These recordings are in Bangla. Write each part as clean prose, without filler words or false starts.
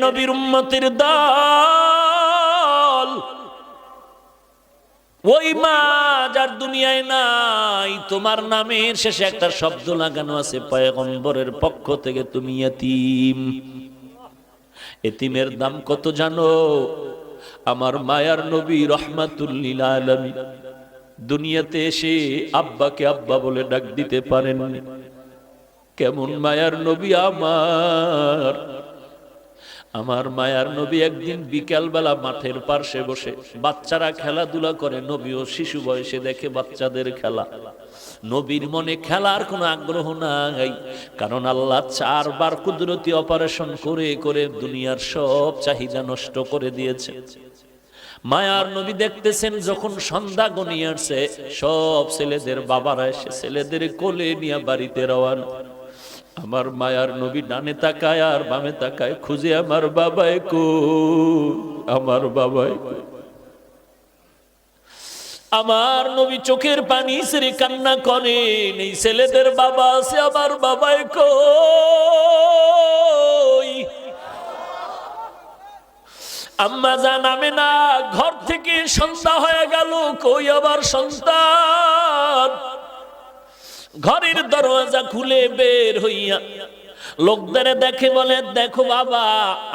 নবীর উম্মতের দল, ওই মা যার দুনিয়ায় নাই, তোমার নামের শেষে একটা শব্দ লাগানো আছে পয়গম্বরের পক্ষ থেকে, তুমি ইতিম। এতিমের দাম কত জানো? আমার মায়ার নবী রাহমাতুল লিল আলামিন দুনিয়াতে এসে আব্বাকে আব্বা বলে ডাক দিতে পারেননি। কেমন মায়ার নবী আমার! আমার মায়ার নবী একদিন বিকাল বেলা মাঠের পার্শ্বে বসে বাচ্চারা খেলাধুলা করে, নবীও শিশু বয়সে দেখে বাচ্চাদের খেলা। নবীর মনে খেলার কোনো আগ্রহ নাই, কারণ আল্লাহ 4 বার কুদরতি অপারেশন করে করে দুনিয়ার সব চাহিদা নষ্ট করে দিয়েছে। মায়ার নবী দেখতেছেন যখন সন্ধ্যা গনিয়ে আসছে, সব ছেলেদের বাবারা এসে ছেলেদের কোলে নিয়ে বাড়িতে রওয়ানা। আমার মায়ার নবী ডানে তাকায় আর বামে তাকায়, খুঁজে আমার বাবাই কই, আমার বাবাই কই। আমার নবী চোখের পানি ছেড়ে কান্না করেন, এই ছেলেদের বাবা আছে, আমার বাবাই কই। আম্মা জান আমেনা ঘর থেকে সন্ধ্যা হয়ে গেল, কই আবার সন্তান? ঘরের দরজা খুলে বের হইয়া লোকদের দেখে বলে, দেখো বাবা,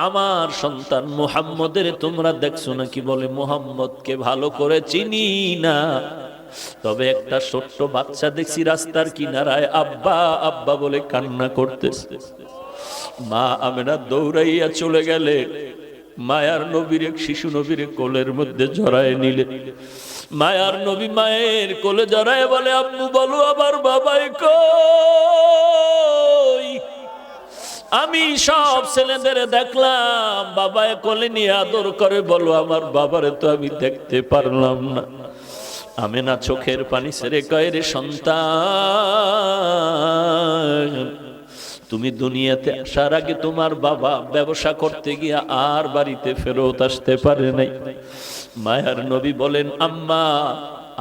আমার সন্তান মুহাম্মদের তোমরা দেখছো নাকি? বলে, মুহাম্মদকে ভালো করে চিনি না, তবে একটা ছোট্ট বাচ্চা দেখছি রাস্তার কিনারায় আব্বা আব্বা বলে কান্না করতেছে। মা আমেনা দৌড়াইয়া চলে গেলে মায়ার নবীর এক শিশু নবীর কোলের মধ্যে জড়ায় নিলে। মায়ার নবী মায়ের কোলে জড়ায় বলে, আম্মু বলো আমার বাবাই কই? আমি সব ছেলেদের দেখলাম বাবায় কোলে নিয়ে আদর করে, বলো আমার বাবারে তো আমি দেখতে পারলাম না। আমেনা চোখের পানি ছেড়ে কয়, রে সন্তান, তুমি দুনিয়াতে আসার আগে তোমার বাবা ব্যবসা করতে গিয়া আর বাড়িতে ফেরত আসতে পারে নাই। মায়ার নবী বলেন, আম্মা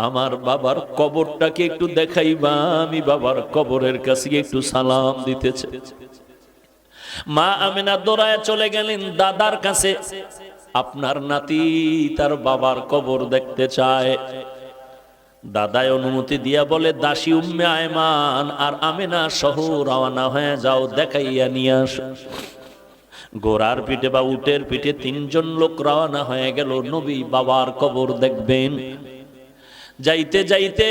আমার বাবার কবরটাকে একটু দেখাইবা, আমি বাবার কবরের কাছে একটু সালাম দিতেছে। মা আমেনা দৌড়ায় চলে গেলেন দাদার কাছে, আপনার নাতি তার বাবার কবর দেখতে চায়। দাদায় অনুমতি দিয়া বলে, দাসী উম্মে আয়মান আর আমেনা সহ রওনা হয়ে যাও, দেখাইয়া নিয়ে আসো। ঘোড়ার পিঠে বা উটের পিঠে 3 জন লোক রওনা হয়ে গেল, নবী বাবার কবর দেখবেন। যাইতে যাইতে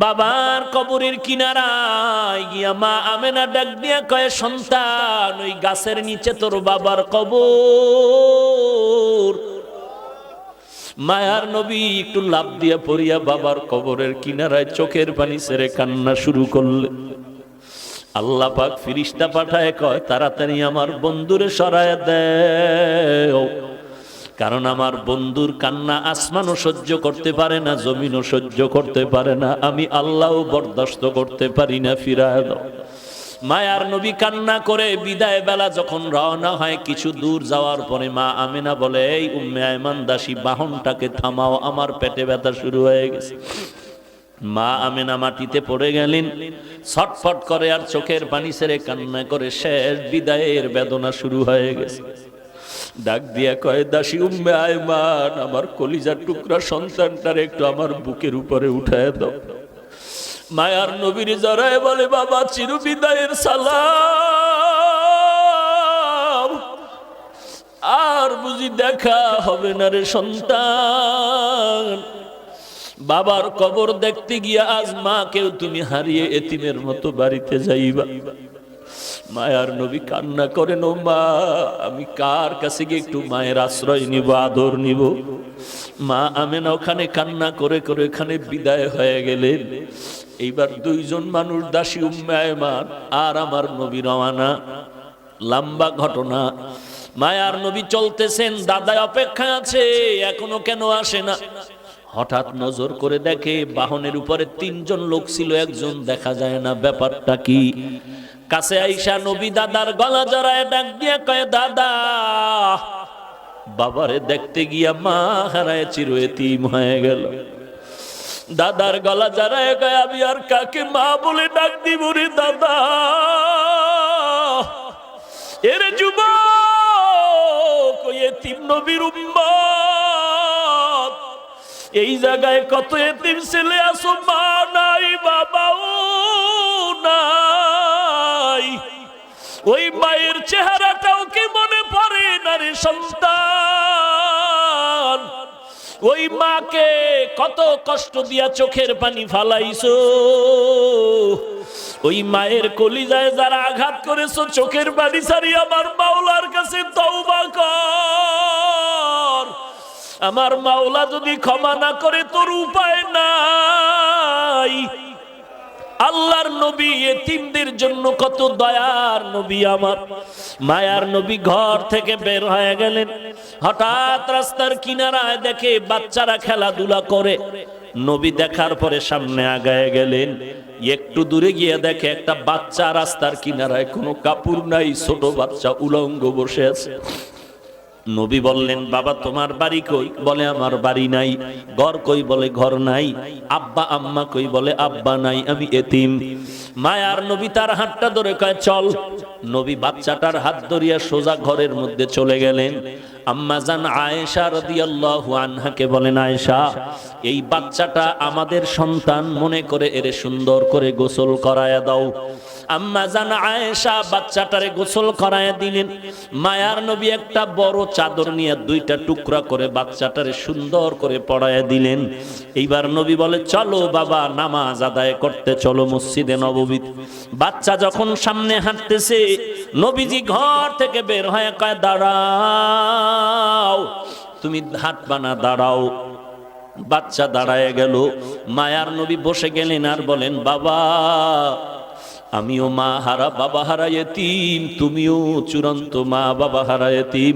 বাবার কবরের কিনারায় গিয়া মা আমেনা ডাক দিয়া কয়, সন্তান, ওই গাছের নিচে তোর বাবার কবর। মায়ার নবী একটু লাফ দিয়া পড়িয়া বাবার কবরের কিনারায় চোখের পানি ছেড়ে কান্না শুরু করলেন। আল্লাহ পাক ফিরিস্তা পাঠায় কয়, তাড়াতাড়ি আমার বন্ধুরে সরায় দেও, কারণ আমার বন্ধুর কান্না আসমানও সহ্য করতে পারে না, জমিনও সহ্য করতে পারে না, আমি আল্লাহও বরদাস্ত করতে পারি না, ফিরায় দাও। মায়ার নবী কান্না করে বিদায় বেলা যখন রওনা হয়, কিছু দূর যাওয়ার পরে মা আমেনা বলে, এই উম্মে আয়মান দাসী, বাহনটাকে থামাও, আমার পেটে ব্যথা শুরু হয়ে গেছে। মা আমেনা মাটিতে পড়ে গেলেন, ছটফট করে আর চোখের পানি ছেড়ে কান্না করে, শেষ বিদায়ের বেদনা শুরু হয়ে গেছে। ডাক দিয়া কয়, দাসী উম্মে আয়মান, আমার কলিজার টুকরা সন্তানটারে একটু আমার বুকের উপরে উঠায় দাও। মায়ার নবীর জড়ায় বলে, বাবা চির বিদায়ের সালাম, আর বুঝি দেখা হবে না রে সন্তান। বাবার কবর দেখতে গিয়া আজ মাকেও তুমি হারিয়ে এতিমের মতো বাড়িতে যাইবা। মায়ার নবী কান্না করেন, ও মা, আমি কার কাছে গিয়ে একটু মায়ের আশ্রয় নিব, আদর নিব? মা আমেনা ওখানে কান্না করে করে এখানে বিদায় হয়ে গেলেন। এইবার 2 জন মানুষ, দাসী উম্মে আয়মান আর আমার নবী রওয়ানা। লম্বা ঘটনা। মায়ার নবী চলতেছেন, দাদা অপেক্ষা আছে, এখনো কেন আসে না? হঠাৎ নজর করে দেখে বাহনের উপরে 3 জন লোক ছিল, একজন দেখা যায় না, ব্যাপারটা কি? কাছে আইসা নবী দাদার গলা জড়ায় ডাক দিয়া কয়, দাদা, বাবারে দেখতে গিয়া মা হারায় চির এতিম হয়ে গেল। দাদার গলা জড়ায় কয়, আমি আর কাকে মা বলে ডাক দিব রে দাদা? এরে যুবক, নবীর উম্মত, এই জায়গায় কত এতিম ছেলে আছো, মা নাই বাবাও নাই, ওই মায়ের চেহারাটাও কি মনে পড়ে না রে সন্তান? ওই মাকে কত কষ্ট দিয়া চোখের পানি ফালাইছো, ওই মায়ের কলিজায় যারা আঘাত করেছো চোখের পানি ছাড়ি আমার মাওলার কাছে তওবা কর। আমার মাওলা যদি ক্ষমা না করে তোর উপায় নাই। আল্লাহর নবী এতিমদের জন্য কত দয়ার নবী, আমার মায়ার নবী ঘর থেকে বের হয়ে গেলেন, হঠাৎ রাস্তার কিনারায় দেখে বাচ্চারা খেলাধুলা করে। নবী দেখার পরে সামনে আগায় গেলেন, একটু দূরে গিয়ে দেখে একটা বাচ্চা রাস্তার কিনারায় কোনো কাপড় নাই, ছোট বাচ্চা উলঙ্গ বসে আছে। নবী বললেন, বাবা তোমার বাড়ি কই? বলে আমার বাড়ি নাই। ঘর কই? বলে ঘর নাই। আব্বা আম্মা কই? বলে আব্বা নাই, আমি এতিম। মায়ার নবী তার হাতটা ধরে কয় চল। নবী বাচ্চাটার হাত ধরিয়া সোজা ঘরের মধ্যে চলে গেলেন। আম্মা জান আয়েশা রাদিয়াল্লাহু আনহাকে বলেন, আয়েশা এই বাচ্চাটা আমাদের সন্তান, মনে করে এরে সুন্দর করে গোসল করায়া দাও। আম্মা জান আয়েশা বাচ্চাটারে গোসল করায়া দিলেন। মায়ার নবী একটা বড় চাদর নিয়ে দুইটা টুকরা করে বাচ্চাটারে সুন্দর করে পড়ায়া দিলেন। এইবার নবী বলে, চলো বাবা নামাজ আদায় করতে চলো মসজিদে নববী। বাচ্চা যখন সামনে হাঁটতেছে, নবীজি ঘর থেকে বের হয়ে কয়, দাঁড়াও, তুমি হাঁটবা না, দাঁড়াও। বাচ্চা দাঁড়ায় গেল। মায়ার নবী বসে গেলেন আর বলেন, বাবা আমিও মা হারা বাবা হারা এতিম, তুমিও চূড়ান্ত মা বাবা হারা এতিম।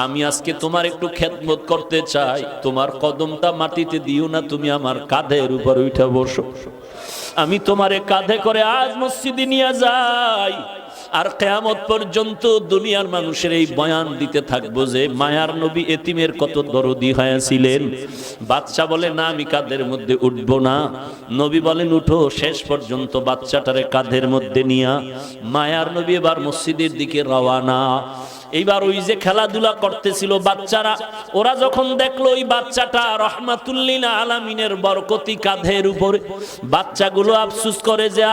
আমি আজকে তোমার একটু খেদমত করতে চাই, তোমার কদমটা মাটিতে দিও না, তুমি আমার কাঁধের উপর উঠে বসো, আমি তোমারে কাঁধে করে আজ মসজিদে নিয়ে যাই। আর কিয়ামত পর্যন্ত দুনিয়ার মানুষের এই বয়ান দিতে থাকবো যে মায়ার নবী এতিমের কত দরদি হয়েছিলেন। বাচ্চা বলে, না আমি কাঁধের মধ্যে উঠবো না। নবী বলেন, উঠো। শেষ পর্যন্ত বাচ্চাটারে কাঁধের মধ্যে নিয়া মায়ার নবী এবার মসজিদের দিকে রওয়ানা। এইবার ওই যে খেলাধুলা করতেছিল বাচ্চারা, ওরা যখন দেখলো ওই বাচ্চাটা রহমাতুল্লিল আলামিনের বরকতি কাঁধের উপরে, বাচ্চাগুলো আফসোস করে যে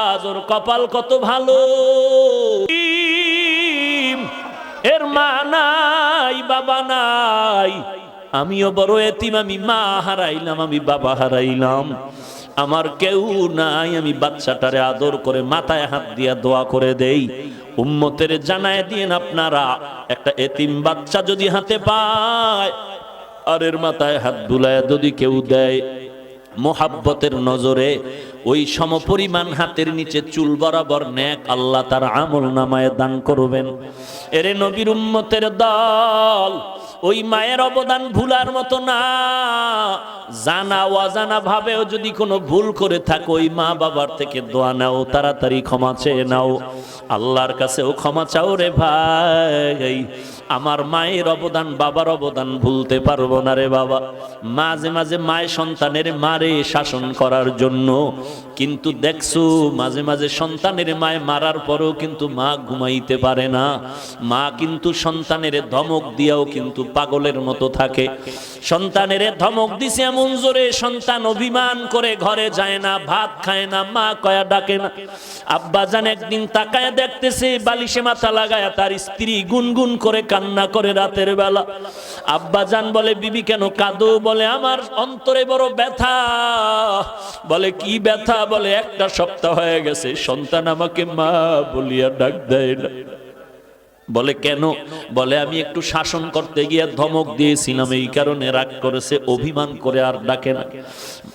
আজ ওর কপাল কত ভালো, এর মা নাই বাবা নাই, আমিও বড় এতিম, আমি মা হারাইলাম, আমি বাবা হারাইলাম, আমার কেউ নাই। আমি বাচ্চাটারে আদর করে মাথায় হাত দিয়া দোয়া করে দেই, উম্মতের জানায় দিয়েন আপনারা, একটা এতিম বাচ্চা যদি হাতে পায় আর এর মাথায় হাত বুলায় যদি কেউ দেয়, মোহাব্বতের নজরে ওই সমপরিমাণ হাতের নিচে চুল বরাবর নেক আল্লাহ তার আমল নামায় দান করবেন। এরে নবীর উম্মতের দল, ওই মায়ের অবদান ভুলার মতো না। জানা অজানা ভাবেও যদি কোনো ভুল করে থাকো, ওই মা বাবার থেকে দোয়া নাও, তাড়াতাড়ি ক্ষমা চেয়ে নাও, আল্লাহর কাছেও ক্ষমা চাও রে ভাই। আমার মায়ের অবদান বাবার অবদান ভুলতে পারবো না রে বাবা। মাঝে মাঝে মায়ের সন্তানের মারে শাসন করার জন্য, কিন্তু দেখছো মাঝে মাঝে সন্তানের মায়ে মারার পরেও কিন্তু মা ঘুমাইতে পারে না। মা কিন্তু সন্তানের ধমক দিয়াও কিন্তু পাগলের মতো থাকে। সন্তানের ধমক দিছে এমন জোরে, সন্তান অভিমান করে ঘরে যায় না, ভাত খায় না, মা কয়া ডাকে না। আব্বা জান একদিন তাকায় দেখতেছে বালিশে মাথা লাগায় তার স্ত্রী গুনগুন করে কান্না করে রাতের বেলা। আব্বা জান বলে, বিবি কেন কাঁদো? বলে, আমার অন্তরে বড় ব্যথা। বলে, কি ব্যথা? বলে, একটা সপ্তাহ হয়ে গেছে সন্তান আমাকে মা বলিয়া ডাক দেয় না। বলে, কেন? বলে, আমি একটু শাসন করতে গিয়ে ধমক দিয়েছিলাম, এই কারণে রাগ করেছে, অভিমান করে আর ডাকে না।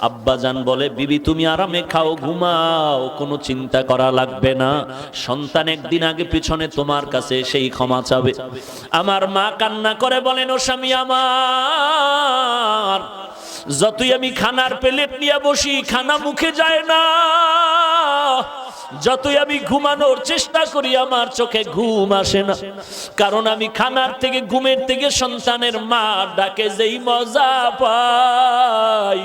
আব্বা জান বলে, বিবি তুমি আরামে খাও, ঘুমাও, কোনো চিন্তা করা লাগবে না, সন্তান একদিন আগে পিছনে তোমার কাছে সেই ক্ষমা চাবে। আমার মা কান্না করে বলেন, ও স্বামী আমার, যতই আমি খানার প্লেট নিয়ে বসি খানা মুখে যায় না, যতই আমি ঘুমানোর চেষ্টা করি আমার চোখে ঘুম আসে না, কারণ আমি খানার থেকে ঘুমের থেকে সন্তানের মা ডাকে যেই মজা পাই,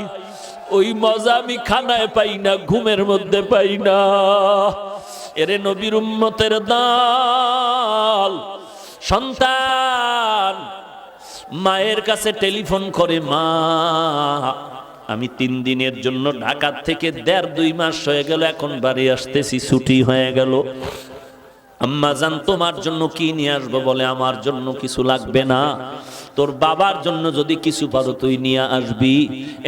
ওই মজা আমি খানায় পাই না, ঘুমের মধ্যে পাই না। এরে নবীর উম্মতের দল, সন্তান মায়ের কাছে টেলিফোন করে, মা আমি 3 দিনের জন্য ঢাকা থেকে 1.5-2 মাস হয়ে গেল, এখন বাড়ি আসতেছি, ছুটি হয়ে গেল। আম্মা জান তোমার জন্য কি নিয়ে আসবো? বলে আমার জন্য কিছু লাগবে না, তোর বাবার জন্য যদি কিছু পারো তুই নিয়ে আসবি।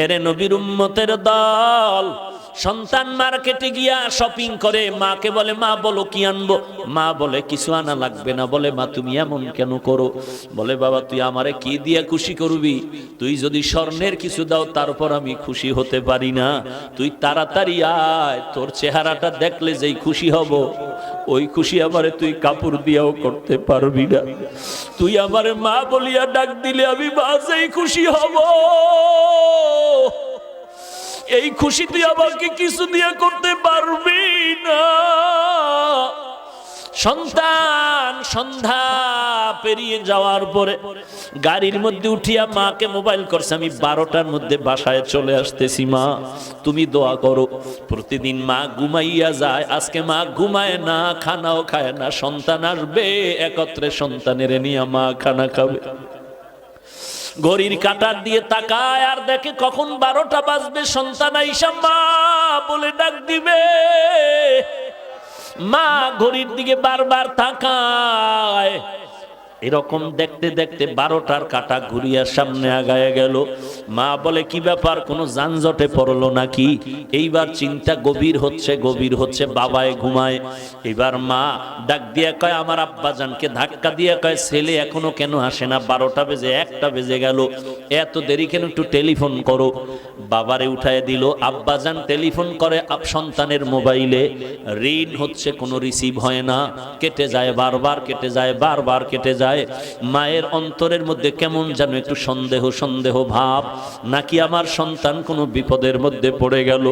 এরে নবীর উম্মতের দল, সন্তান মার্কেটে গিয়া শপিং করে, মাকে বলে মা বলো কি আনবো? মা বলে কিছু আনা লাগবে না। বলে মা তুমি এমন কেন করো? বলে বাবা তুই আমারে কি দিয়া খুশি করবি? তুই যদি স্বর্ণের কিছু দাও তারপর আমি খুশি হতে পারি না। তুই তাড়াতাড়ি আয়, তোর চেহারাটা দেখলে যেই খুশি হব ওই খুশি আমারে তুই কাপড় দিয়াও করতে পারবি না। তুই আমারে মা বলিয়া ডাক দিলে আমি বাজেই খুশি হব, এই খুশি তুই আমাকে কিছু দিয়ে করতে পারবি না। সন্তান সন্ধ্যা পেরিয়ে যাওয়ার পরে গাড়ির মধ্যে উঠিয়া মাকে মোবাইল করছে, আমি 12টার মধ্যে বাসায় চলে আসতেছি, মা তুমি দোয়া করো। প্রতিদিন মা ঘুমাইয়া যায়, আজকে মা ঘুমায় না, খানাও খায় না। সন্তান আসবে, একত্রে সন্তানের নিয়ে মা খানা খাবে। ঘড়ির কাঁটার দিয়ে তাকায় আর দেখে কখন 12টা বাজবে, সন্তান আইসা মা বলে ডাক দিবে। মা ঘড়ির দিকে বারবার তাকায়, এরকম দেখতে দেখতে 12টার কাঁটা ঘুরিয়া সামনে আগায় গেল। মা বলে কি ব্যাপার, কোনো যানজটে পড়লো নাকি? এইবার চিন্তা গভীর হচ্ছে, বাবায় ঘুমায়। এবার মা ডাক দিয়া কয়, আমার আব্বাজানকে ধাক্কা দিয়া কয়, ছেলে এখনো কেন আসে না? 12টা বেজে 1টা বেজে গেল, এত দেরি কেন? একটু টেলিফোন করো। বাবারে উঠায় দিল। আব্বাজান টেলিফোন করে সন্তানের মোবাইলে, রিং হচ্ছে, কোনো রিসিভ হয় না, কেটে যায়, বারবার কেটে যায়, বারবার কেটে যায়। মায়ের অন্তরের মধ্যে কেমন যেন একটু সন্দেহ ভাব, নাকি আমার সন্তান কোনো বিপদের মধ্যে পড়ে গেল।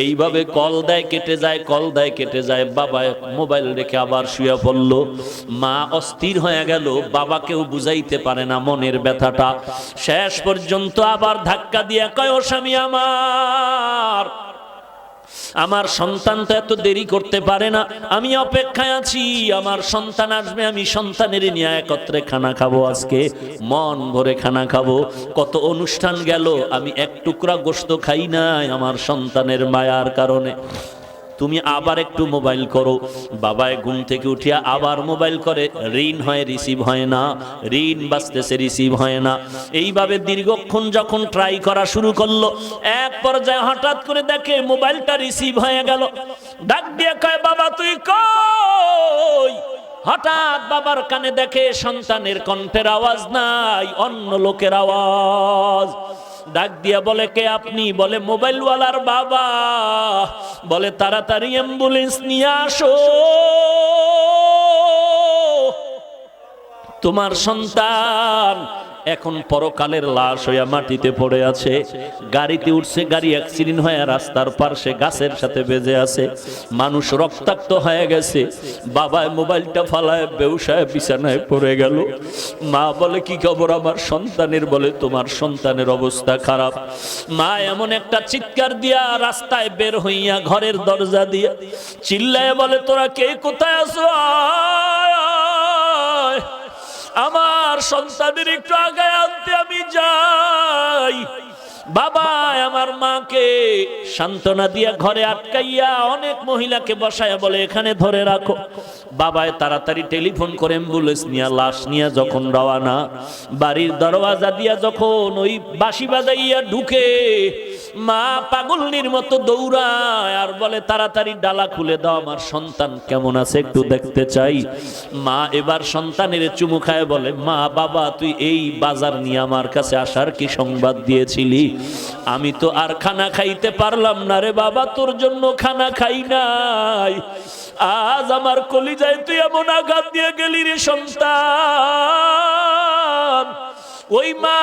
এইভাবে কল দেয়, কেটে যায়, কল দেয়, কেটে যায়। বাবা মোবাইল রেখে আবার শুয়ে পড়ল। মা অস্থির হয়ে গেল, বাবাকেও বুঝাইতে পারে না মনের ব্যথাটা। শেষ পর্যন্ত আবার ধাক্কা দিয়ে কয়, ও স্বামী আমার সন্তান তো এত দেরি করতে পারে না, আমি অপেক্ষায় আছি, আমার সন্তান আসবে, আমি সন্তানের নিয়ে একত্রে খানা খাবো, আজকে মন ভরে খানা খাবো। কত অনুষ্ঠান গেল, আমি এক টুকরা গোশত খাই নাই আমার সন্তানের মায়ার কারণে। তুমি আবার একটু মোবাইল করো। বাবায় ঘুম থেকে উঠিয়া আবার মোবাইল করে, রিং হয়, রিসিভ হয় না, রিং বাজতেছে, রিসিভ হয় না। এইভাবে দীর্ঘক্ষণ যখন ট্রাই করা শুরু করলো, এক পর্যায়ে হঠাৎ করে দেখে মোবাইলটা রিসিভ হয়ে গেল। ডাক দিয়ে কয়, বাবা তুই কই? হঠাৎ বাবার কানে দেখে সন্তানের কণ্ঠের আওয়াজ নাই, অন্য লোকের আওয়াজ। ডাক দিয়া বলে, কে আপনি? বলে মোবাইলওয়ালার বাবা। বলে তাড়াতাড়ি অ্যাম্বুলেন্স নিয়ে আসো, তোমার সন্তান এখন পরকালের লাশ হইয়া মাটিতে পড়ে আছে। গাড়িতে উঠছে, গাড়ি অ্যাক্সিডেন্ট হয়ে রাস্তার পাশে গাছের সাথে বেজে আছে, মানুষ রক্তাক্ত হয়ে গেছে। বাবায় মোবাইলটা ফালায় বেউসায় বিছানায় পড়ে গেল। মা বলে কি খবর আমার সন্তানের? বলে তোমার সন্তানের অবস্থা খারাপ। মা এমন একটা চিৎকার দিয়া রাস্তায় বের হইয়া ঘরের দরজা দিয়া চিল্লায় বলে, তোরা কে কোথায় আছো? আমার সন্তানের একটু আগায় আনতে আমি যাই। বাবা আমার মাকে সান্ত্বনা দিয়া ঘরে আটকাইয়া অনেক মহিলাকে বসায়া বলে, এখানে ধরে রাখো। বাবায় তাড়াতাড়ি টেলিফোন করে অ্যাম্বুলেন্স নিয়ে লাশ নিয়ে যখন রওনা, বাড়ির দরওয়াজা দিয়া যখন ওই বাঁশি বাজাইয়া ঢুকে, মা পাগলনির মতো দৌড়ায় আর বলে, তাড়াতাড়ি ডালা খুলে দাও, আমার সন্তান কেমন আছে একটু দেখতে চাই। মা এবার সন্তানের চুমু খায় বলে, মা বাবা তুই এই বাজার নিয়ে আমার কাছে আসার কি সংবাদ দিয়েছিলি? আমি তো আর খানা খাইতে পারলাম না রে বাবা, তোর জন্য খানা খাই নাই। আজ আমার কলিজায় তুই এমন আঘাত দিয়ে গেলি রে সন্তান। ওই মা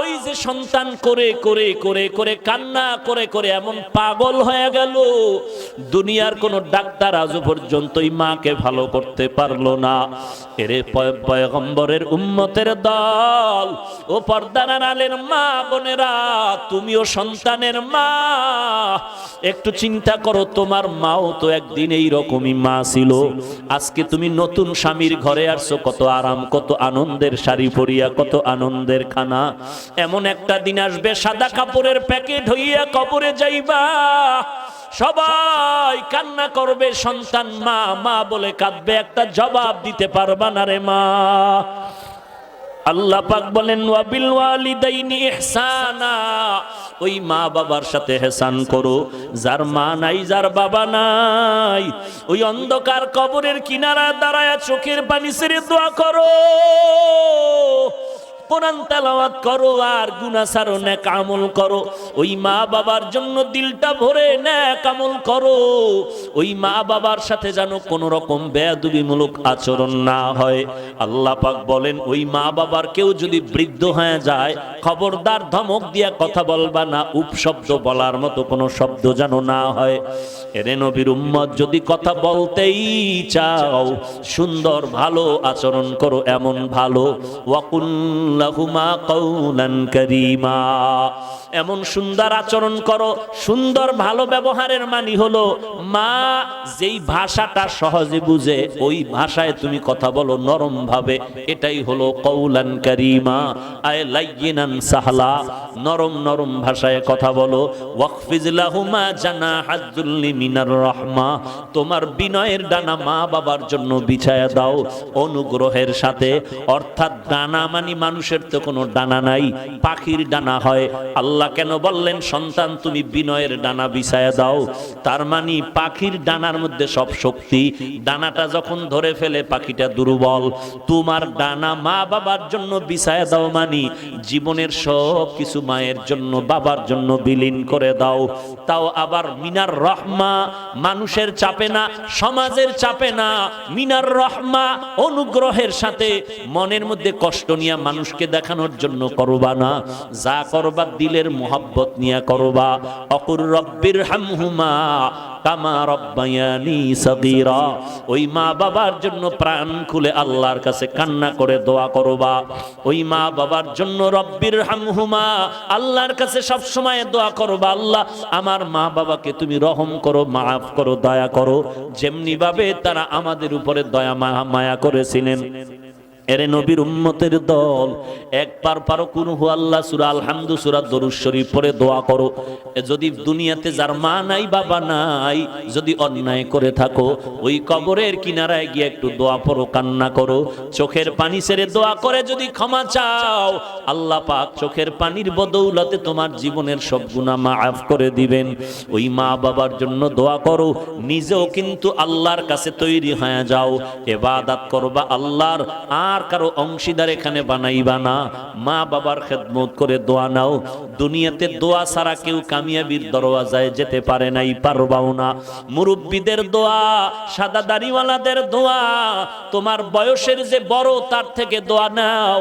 ওই যে সন্তান করে করে করে করে কান্না করে করে এমন পাগল হয়ে গেল, দুনিয়ার কোন ডাক্তার আজ পর্যন্ত এই মাকে ভালো করতে পারলো না। এরে পয়গম্বরের উম্মতের দল, ও পর্দার আড়ালের মা বোনেরা, তুমিও সন্তানের মা, একটু চিন্তা করো, তোমার মাও তো একদিন এই রকমই মা ছিল। আজকে তুমি নতুন স্বামীর ঘরে আসছো, কত আরাম, কত আনন্দের শাড়ি পরিয়া, কত আনন্দের খানা। এমন একটা দিন আসবে সাদা কাপড়ের প্যাকেট হইয়া কবরে যাইবা, সবাই কান্না করবে, সন্তান মা মা বলে কাঁদবে, একটা জবাব দিতে পারবা না রে মা। আল্লাহ পাক বলেন ওয়াবিল ওয়ালিদাইনি ইহসানা, ওই মা বাবার সাথে ইহসান করো, যার মা নাই যার বাবা নাই। ওই অন্ধকার কবরের কিনারা দাঁড়ায়া চোখের পানি ছেড়ে দোয়া করো, কোরআন তেলাওয়াত করো, আর গুনাহ ছাড়ো, নেক আমল করো। ওই মা বাবার জন্য দিলটা ভরে নেক আমল করো। ওই মা বাবার সাথে যেন কোনো রকম বেয়াদবিমূলক আচরণ না হয়। আল্লাহ পাক বলেন ওই মা বাবার কেউ যদি বৃদ্ধ হয়ে যায়, খবরদার ধমক দিয়া কথা বলবা না, উপশব্দ বলার মতো কোনো শব্দ যেন না হয়। এরে নবীর উম্মত, যদি কথা বলতেই চাও, সুন্দর ভালো আচরণ করো, এমন ভালো ওয়াকুল লাহুমা কাওলান কারীমা, এমন সুন্দর আচরণ করো। সুন্দর ভালো ব্যবহারের মানে হলো মা যেই ভাষাটা সহজে বুঝে ওই ভাষায় তুমি কথা বলো নরম ভাবে, এটাই হলো কাওলান কারীমা, আয় লাইয়িনান সাহলা, নরম নরম ভাষায় কথা বলো। ওয়াকফিজ লাহুমা জানাহাজ যুল্লি মিনার রাহমা, তোমার বিনয়ের ডানা মা বাবার জন্য বিছায়া দাও অনুগ্রহের সাথে। অর্থাৎ ডানা মানে মানুষের তো কোনো ডানা নাই, পাখির ডানা হয়। আল্লাহ কেন বললেন সন্তান তুমি বিনয়ের ডানা বিছায়া দাও? তার মানে পাখির ডানার মধ্যে সব শক্তি, ডানাটা যখন ধরে ফেলে পাখিটা দুর্বল। তোমার ডানা মা বাবার জন্য বিছায়া দাও মানে জীবনের সব কিছু মায়ের জন্য বাবার জন্য বিলীন করে দাও। তাও আবার মিনার রহমা, মানুষের চাপে না, সমাজের চাপে না, মিনার রহমা অনুগ্রহের সাথে। মনের মধ্যে কষ্ট নিয়ে মানুষকে দেখানোর জন্য করবা না, যা করবা দিলের মোহাব্বত নিয়ে করবা। অকুর রব্বির হামহুমা কামা রব্বায়ানি সগীরা, ওই মা বাবার জন্য প্রাণ খুলে আল্লাহর কাছে কান্না করে দোয়া করবা। ওই মা বাবার জন্য রব্বির হামহুমা, আল্লাহর কাছে সব সময় দোয়া করবা, আল্লাহ আমার মা বাবাকে তুমি রহম করো, মাফ করো, দয়া করো, যেমনি ভাবে তারা আমাদের উপরে দয়া মায়া করেছিলেন। এরে নবীর উম্মতের দল, একবার পারো কুল হু আল্লাহ সূরা আলহামদু সূরা দরুদ শরীফ পড়ে দোয়া করো। যদি দুনিয়াতে যার মা নাই বাবা নাই, যদি অন্যায় করে থাকো, ওই কবরের কিনারায় গিয়ে একটু দোয়া পড়ো, কান্না করো, চোখের পানি ছেড়ে দোয়া করে যদি ক্ষমা চাও, আল্লাহ পাক চোখের পানির বদৌলতে তোমার জীবনের সব গুনাহ মাফ করে দিবেন। ওই মা বাবার জন্য দোয়া করো, নিজেও কিন্তু আল্লাহর কাছে তৈরি হয়ে যাও, ইবাদত করবা আল্লাহর, আর কারো অংশীদার এখানে বানাইবা না। মা বাবার খেদমত করে দোয়া নাও। দুনিয়াতে দোয়া ছাড়া কেউ কামিয়াবির দরওয়াজায় যেতে পারে নাই, পারবাও না। মুরব্বীদের দোয়া, সাদা দাড়িওয়ালাদের দোয়া, তোমার বয়সের যে বড় তার থেকে দোয়া নাও।